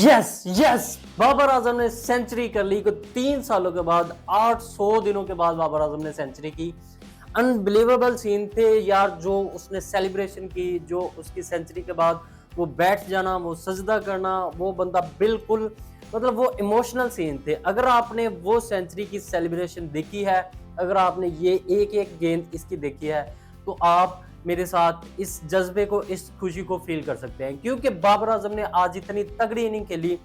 Yes yes, Babar Azam ने century कर ली। 3 सालों के बाद, 800 दिनों के बाद बाबर आजम ने सेंचुरी की। अनबिलीवेबल सीन थे यार, जो उसने सेलिब्रेशन की, जो उसकी सेंचुरी के बाद वो बैठ जाना, वो सजदा करना, वो बंदा बिल्कुल मतलब वो इमोशनल सीन थे। अगर आपने वो सेंचुरी की सेलिब्रेशन देखी है, अगर आपने ये एक एक गेंद इसकी देखी है, तो आप मेरे साथ इस जज्बे को, इस खुशी को फील कर सकते हैं। क्योंकि बाबर आजम ने आज इतनी तगड़ी इनिंग खेली।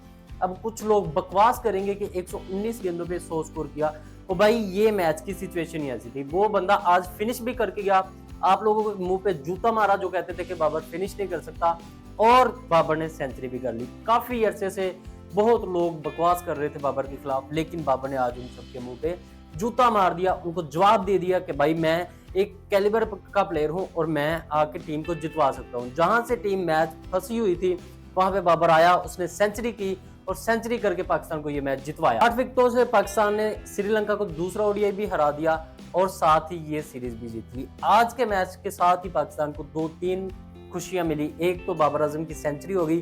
अब कुछ लोग बकवास करेंगे कि 119 गेंदों पे 100 स्कोर किया, तो भाई ये मैच की सिचुएशन ही ऐसी थी। वो बंदा आज फिनिश भी करके गया। आप लोगों को मुंह पे जूता मारा जो कहते थे कि बाबर फिनिश नहीं कर सकता, और बाबर ने सेंचुरी भी कर ली। काफी अरसे से बहुत लोग बकवास कर रहे थे बाबर के खिलाफ, लेकिन बाबर ने आज उन सबके मुंह पे जूता मार दिया, उनको जवाब दे दिया कि भाई मैं एक कैलिबर का प्लेयर हूं और मैं आके टीम को जितवा सकता हूं। जहां से टीम मैच फंसी हुई थी, वहां पे बाबर आया, उसने सेंचुरी की और सेंचुरी करके पाकिस्तान को ये मैच जितवाया। 8 विकेटों से पाकिस्तान ने श्रीलंका को दूसरा ओडीआई भी हरा दिया और साथ ही ये सीरीज भी जीत ली। आज के मैच के साथ ही पाकिस्तान को 2-3 खुशियां मिली। एक तो बाबर आजम की सेंचुरी हो गई,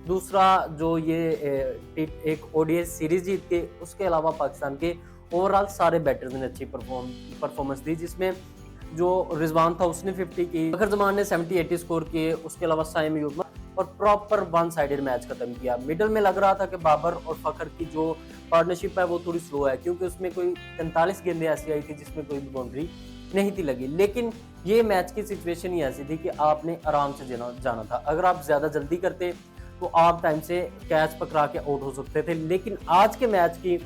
दूसरा जो ये एक ओडीआई सीरीज जीत के, उसके अलावा पाकिस्तान के ओवरऑल सारे बैटर्स ने अच्छी परफॉर्मेंस दी, जिसमें जो रिजवान था उसने 50 की, फखर जमान ने 70-80 स्कोर किए, उसके अलावा साइम अयूब, और प्रॉपर वन साइडेड मैच खत्म किया। मिडल में लग रहा था कि बाबर और फखर की जो पार्टनरशिप है वो थोड़ी स्लो है, क्योंकि उसमें कोई 43 गेंदें ऐसी आई थी जिसमें कोई भी बाउंड्री नहीं थी लगी। लेकिन ये मैच की सिचुएशन ही ऐसी थी कि आपने आराम से जाना था। अगर आप ज्यादा जल्दी करते तो आप टाइम से कैच पकड़ा के आउट हो सकते थे। लेकिन आज के मैच की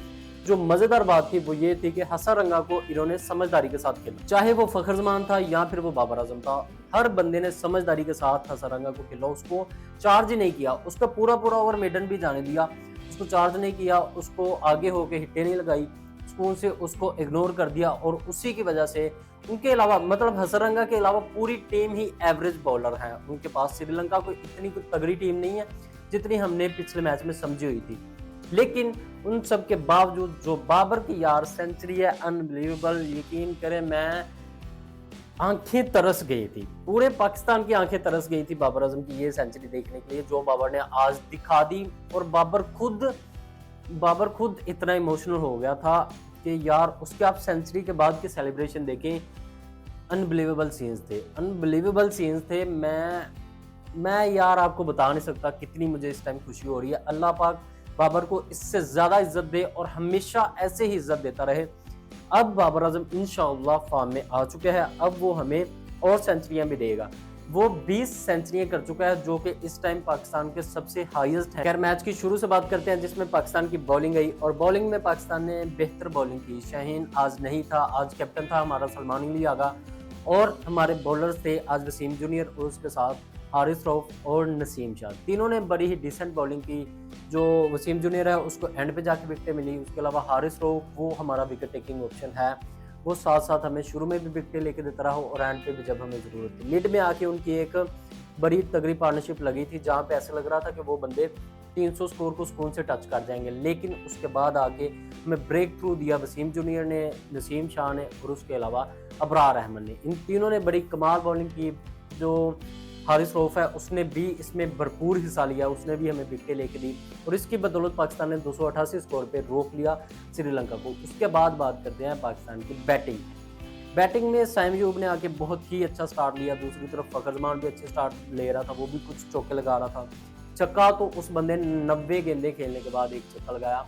जो मजेदार बात थी वो ये थी कि हसरंगा को इन्होंने समझदारी के साथ खेला। चाहे वो फखर जमान था या फिर वो बाबर आजम था, हर बंदे ने समझदारी के साथ हसरंगा को खेला। उसको चार्ज नहीं किया, उसका पूरा ओवर मेडन भी जाने दिया, उसको चार्ज नहीं किया, उसको आगे होके हिट्टे नहीं लगाई, स्पून से उसको इग्नोर कर दिया। और उसी की वजह से उनके अलावा, मतलब हसरंगा के अलावा पूरी टीम ही एवरेज बॉलर है उनके पास। श्रीलंका कोई इतनी कोई तगड़ी टीम नहीं है जितनी हमने पिछले मैच में समझी हुई थी। लेकिन उन सब के बावजूद जो बाबर की यार सेंचुरी है, अनबिलीवेबल। यकीन करें, मैं आंखें तरस गई थी, पूरे पाकिस्तान की आंखें तरस गई थी बाबर आजम की ये सेंचुरी देखने के लिए जो बाबर ने आज दिखा दी। और बाबर खुद इतना इमोशनल हो गया था कि यार उसके आप सेंचुरी के बाद की सेलिब्रेशन देखें, अनबिलीवेबल सीन्स थे, अनबिलीवेबल सीन्स थे। मैं यार आपको बता नहीं सकता कितनी मुझे इस टाइम खुशी हो रही है। अल्लाह पाक बाबर को इससे ज्यादा इज्जत दे और हमेशा ऐसे ही इज्जत देता रहे। अब बाबर आजम इंशाअल्लाह फॉर्म में आ चुके हैं, अब वो हमें और सेंचुरियां भी देगा। वो 20 सेंचुरियां कर चुका है, जो कि इस टाइम पाकिस्तान के सबसे हाईएस्ट है। खैर, मैच की शुरू से बात करते हैं, जिसमें पाकिस्तान की बॉलिंग आई और बॉलिंग में पाकिस्तान ने बेहतर बॉलिंग की। शाहीन आज नहीं था, आज कैप्टन था हमारा सलमान अली आगा, और हमारे बॉलर्स थे आज वसीम जूनियर और उसके साथ हारिस रऊफ और नसीम शाह। तीनों ने बड़ी ही डिसेंट बॉलिंग की। जो वसीम जूनियर है उसको एंड पे जाके विकेटें मिली, उसके अलावा हारिस रऊफ वो हमारा विकेट टेकिंग ऑप्शन है, वो साथ साथ हमें शुरू में भी विकेटें लेके देता रहा और एंड पे भी जब हमें जरूरत थी। मिड में आके उनकी एक बड़ी तगड़ी पार्टनरशिप लगी थी, जहाँ पे ऐसा लग रहा था कि वो बंदे 300 स्कोर को सुकून से टच कर जाएंगे। लेकिन उसके बाद आके हमें ब्रेक थ्रू दिया वसीम जूनियर ने, नसीम शाह ने और उसके अलावा अबरार अहमद ने। इन तीनों ने बड़ी कमाल बॉलिंग की। जो हारिस रऊफ है उसने भी इसमें भरपूर हिस्सा लिया, उसने भी हमें विकेटें लेके दी और इसकी बदौलत पाकिस्तान ने 288 स्कोर पे रोक लिया श्रीलंका को। उसके बाद बात करते हैं पाकिस्तान की बैटिंग में साइम अयूब ने आके बहुत ही अच्छा स्टार्ट लिया। दूसरी तरफ फखर जमान भी अच्छे स्टार्ट ले रहा था, वो भी कुछ चौके लगा रहा था। छक्का तो उस बंदे ने 90 गेंदे खेलने के बाद एक छक्का लगाया,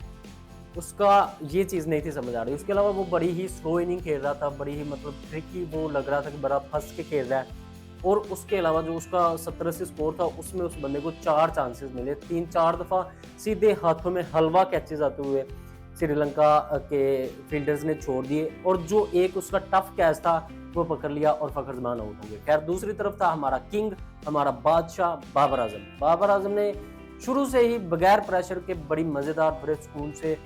उसका ये चीज़ नहीं थी समझ आ रही। उसके अलावा वो बड़ी ही स्लो इनिंग खेल रहा था, बड़ी ही मतलब ट्रिकी, वो लग रहा था कि बड़ा फंस के खेल रहा है। और उसके अलावा जो उसका 70-80 स्कोर था, उसमें उस बंदे को 4 चांसेस मिले, 3-4 दफ़ा सीधे हाथों में हलवा कैचेज आते हुए श्रीलंका के फील्डर्स ने छोड़ दिए, और जो एक उसका टफ कैच था वो पकड़ लिया और फखर जमान आउट हो गए। खैर, दूसरी तरफ था हमारा किंग, हमारा बादशाह बाबर आजम ने शुरू से ही बगैर प्रेशर के बड़ी मज़ेदार बड़े सुकून से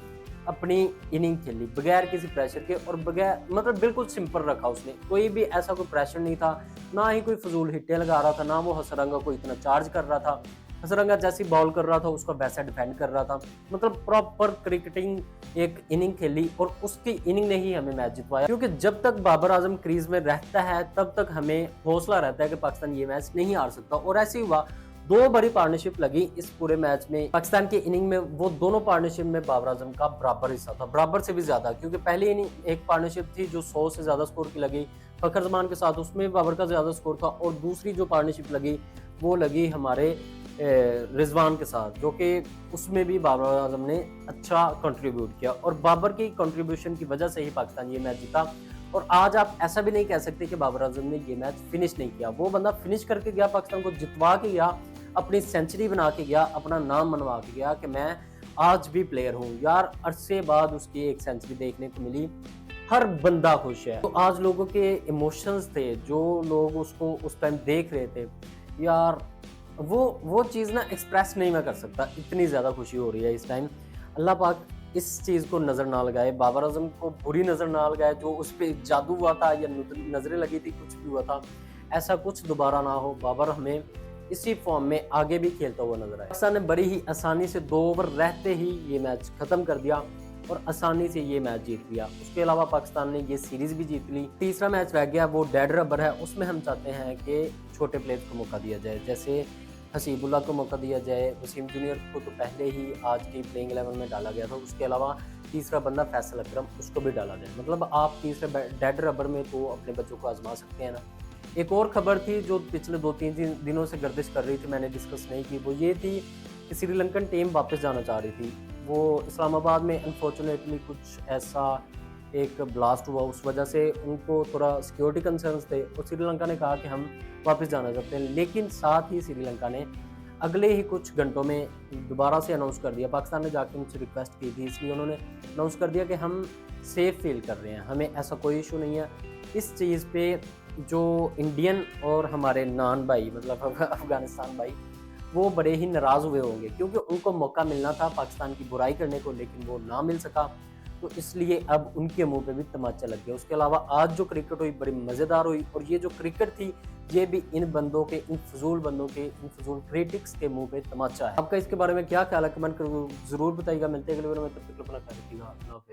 अपनी इनिंग खेली, बगैर किसी प्रेशर के और बगैर मतलब बिल्कुल सिंपल रखा उसने। कोई भी ऐसा कोई प्रेशर नहीं था, ना ही कोई फजूल हिट्टे लगा रहा था, ना वो हसरंगा को इतना चार्ज कर रहा था। हसरंगा जैसी बॉल कर रहा था उसका वैसा डिफेंड कर रहा था। मतलब प्रॉपर क्रिकेटिंग एक इनिंग खेली और उसकी इनिंग ने ही हमें मैच जितवाया। क्योंकि जब तक बाबर आजम क्रीज में रहता है तब तक हमें हौसला रहता है कि पाकिस्तान ये मैच नहीं हार सकता, और ऐसे ही हुआ। दो बड़ी पार्टनरशिप लगी इस पूरे मैच में। पाकिस्तान की इनिंग में वो दोनों पार्टनरशिप में बाबर आजम का बराबर हिस्सा था, बराबर से भी ज्यादा, क्योंकि पहली इनिंग एक पार्टनरशिप थी जो 100 से ज्यादा स्कोर की लगी फखर जमान के साथ, उसमें भी बाबर का ज्यादा स्कोर था, और दूसरी जो पार्टनरशिप लगी वो लगी हमारे रिजवान के साथ, जो कि उसमें भी बाबर आजम ने अच्छा कंट्रीब्यूट किया, और बाबर की कंट्रीब्यूशन की वजह से ही पाकिस्तान ये मैच जीता। और आज आप ऐसा भी नहीं कह सकते कि बाबर आजम ने ये मैच फिनिश नहीं किया, वो बंदा फिनिश करके गया, पाकिस्तान को जितवा के गया, अपनी सेंचुरी बना के गया, अपना नाम मनवा के गया कि मैं आज भी प्लेयर हूँ यार। अरसे बाद उसकी एक सेंचुरी देखने को मिली, हर बंदा खुश है। तो आज लोगों के इमोशंस थे, जो लोग उसको उस टाइम देख रहे थे यार, वो चीज़ ना एक्सप्रेस नहीं मैं कर सकता, इतनी ज़्यादा खुशी हो रही है इस टाइम। अल्लाह पाक इस चीज़ को नज़र ना लगाए, बाबर आजम को बुरी नज़र ना लगाए, जो उस पर जादू हुआ था या नज़रें लगी थी, कुछ भी हुआ था, ऐसा कुछ दोबारा ना हो। बाबर हमें इसी फॉर्म में आगे भी खेलता हुआ नजर आए। पाकिस्तान ने बड़ी ही आसानी से 2 ओवर रहते ही ये मैच खत्म कर दिया और आसानी से ये मैच जीत लिया। उसके अलावा पाकिस्तान ने ये सीरीज भी जीत ली। तीसरा मैच रह गया, वो डेड रबर है, उसमें हम चाहते हैं कि छोटे प्लेयर्स को मौका दिया जाए, जैसे हसीबुल्ला को मौका दिया जाए। वसीम जूनियर को तो पहले ही आज की प्लेइंग 11 में डाला गया था, उसके अलावा तीसरा बंदा फैसल अकरम, उसको भी डाला जाए। मतलब आप तीसरे डेड रबर में तो अपने बच्चों को आजमा सकते हैं ना। एक और खबर थी जो पिछले 2-3 दिनों से गर्दिश कर रही थी, मैंने डिस्कस नहीं की, वो ये थी कि श्रीलंकन टीम वापस जाना चाह रही थी। वो इस्लामाबाद में अनफॉर्चुनेटली कुछ ऐसा एक ब्लास्ट हुआ, उस वजह से उनको थोड़ा सिक्योरिटी कंसर्न्स थे और श्रीलंका ने कहा कि हम वापस जाना चाहते हैं। लेकिन साथ ही श्रीलंका ने अगले ही कुछ घंटों में दोबारा से अनाउंस कर दिया, पाकिस्तान ने जाके उनसे रिक्वेस्ट की थी, इसलिए उन्होंने अनाउंस कर दिया कि हम सेफ फील कर रहे हैं, हमें ऐसा कोई इशू नहीं है। इस चीज़ पे जो इंडियन और हमारे नान भाई, मतलब अफगानिस्तान भाई, वो बड़े ही नाराज़ हुए होंगे, क्योंकि उनको मौका मिलना था पाकिस्तान की बुराई करने को, लेकिन वो ना मिल सका, तो इसलिए अब उनके मुंह पे भी तमाचा लग गया। उसके अलावा आज जो क्रिकेट हुई बड़ी मज़ेदार हुई, और ये जो क्रिकेट थी ये भी इन बंदों के, इन फजूल बंदों के, इन फजूल क्रिटिक्स के मुंह पे तमाचा है। आपका इसके बारे में क्या ख्याल है, कमेंट कर ज़रूर बताइएगा। मिलते हैं अगले वीडियो में, तब तक अपना ख्याल रखिएगा। अल्लाह हाफ़िज़।